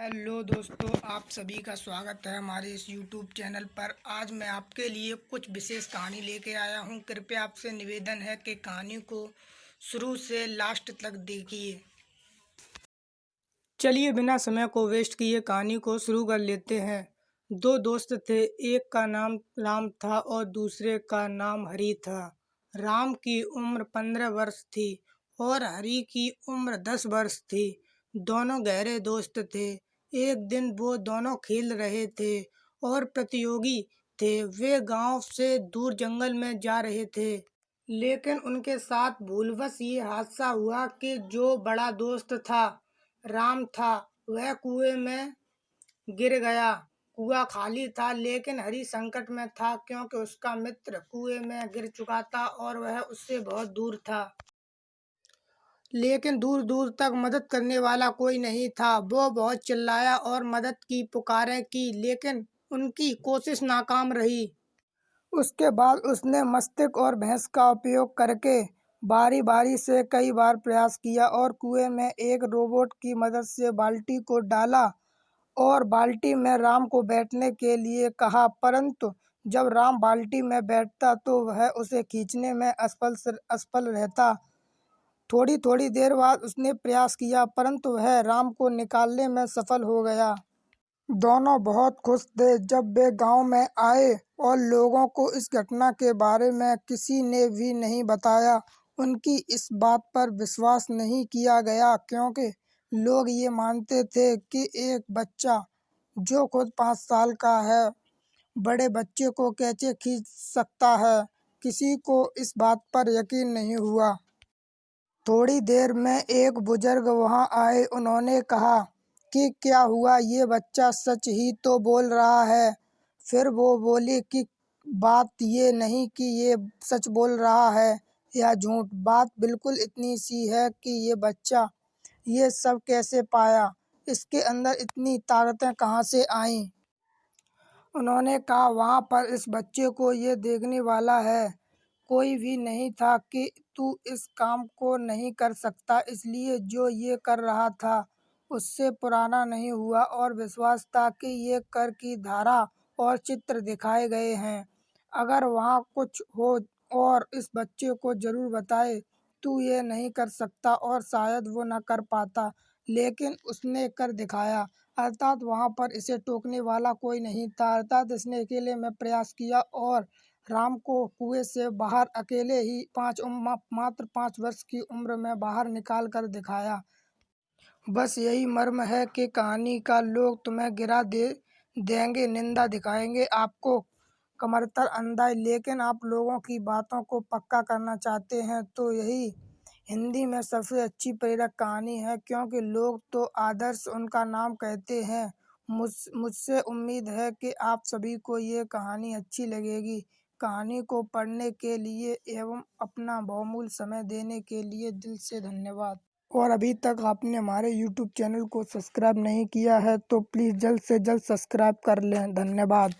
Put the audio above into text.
Hello दोस्तों, आप सभी का स्वागत है हमारे इस यूट्यूब चैनल पर। आज मैं आपके लिए कुछ विशेष कहानी लेके आया हूं। कृपया आपसे निवेदन है कि कहानी को शुरू से लास्ट तक देखिए। चलिए बिना समय को वेस्ट किए कहानी को शुरू कर लेते हैं। दो दोस्त थे, एक का नाम राम था और दूसरे का नाम हरी था। राम की उम्र 15 वर्ष थी और हरी की उम्र 10 वर्ष थी। दोनों गहरे दोस्त थे। एक दिन वो दोनों खेल रहे थे और प्रतियोगी थे। वे गांव से दूर जंगल में जा रहे थे, लेकिन उनके साथ भूलवश ये हादसा हुआ कि जो बड़ा दोस्त था, राम था, वह कुएं में गिर गया। कुआं खाली था, लेकिन हरी संकट में था क्योंकि उसका मित्र कुएं में गिर चुका था और वह उससे बहुत दूर था। लेकिन दूर दूर तक मदद करने वाला कोई नहीं था। वो बहुत चिल्लाया और मदद की पुकारें की, लेकिन उनकी कोशिश नाकाम रही। उसके बाद उसने मस्तिष्क और भैंस का उपयोग करके बारी बारी से कई बार प्रयास किया और कुएं में एक रोबोट की मदद से बाल्टी को डाला और बाल्टी में राम को बैठने के लिए कहा। परंतु जब राम बाल्टी में बैठता तो वह उसे खींचने में असफल रहता। थोड़ी थोड़ी देर बाद उसने प्रयास किया, परंतु वह राम को निकालने में सफल हो गया। दोनों बहुत खुश थे जब वे गांव में आए और लोगों को इस घटना के बारे में किसी ने भी नहीं बताया। उनकी इस बात पर विश्वास नहीं किया गया क्योंकि लोग ये मानते थे कि एक बच्चा जो खुद 5 साल का है, बड़े बच्चे को कैसे खींच सकता है। किसी को इस बात पर यकीन नहीं हुआ। थोड़ी देर में एक बुजुर्ग वहां आए। उन्होंने कहा कि क्या हुआ, ये बच्चा सच ही तो बोल रहा है। फिर वो बोले कि बात ये नहीं कि ये सच बोल रहा है या झूठ, बात बिल्कुल इतनी सी है कि ये बच्चा ये सब कैसे पाया, इसके अंदर इतनी ताकतें कहाँ से आईं। उन्होंने कहा वहाँ पर इस बच्चे को ये देखने वाला है कोई भी नहीं था कि तू इस काम को नहीं कर सकता, इसलिए जो ये कर रहा था उससे पुराना नहीं हुआ और विश्वास था कि ये कर की धारा और चित्र दिखाए गए हैं। अगर वहाँ कुछ हो और इस बच्चे को जरूर बताए तू ये नहीं कर सकता, और शायद वो न कर पाता, लेकिन उसने कर दिखाया। अर्थात वहाँ पर इसे टोकने वाला कोई नहीं था। अर्थात इसने अकेले में प्रयास किया और राम को कुएं से बाहर अकेले ही मात्र 5 वर्ष की उम्र में बाहर निकाल कर दिखाया। बस यही मर्म है कि कहानी का लोग तुम्हें गिरा देंगे, निंदा दिखाएंगे, आपको कमरतर अंदाज, लेकिन आप लोगों की बातों को पक्का करना चाहते हैं तो यही हिंदी में सबसे अच्छी प्रेरक कहानी है, क्योंकि लोग तो आदर्श उनका नाम कहते हैं। मुझसे उम्मीद है कि आप सभी को ये कहानी अच्छी लगेगी। कहानी को पढ़ने के लिए एवं अपना बहुमूल्य समय देने के लिए दिल से धन्यवाद। और अभी तक आपने हमारे YouTube चैनल को सब्सक्राइब नहीं किया है तो प्लीज़ जल्द से जल्द सब्सक्राइब कर लें। धन्यवाद।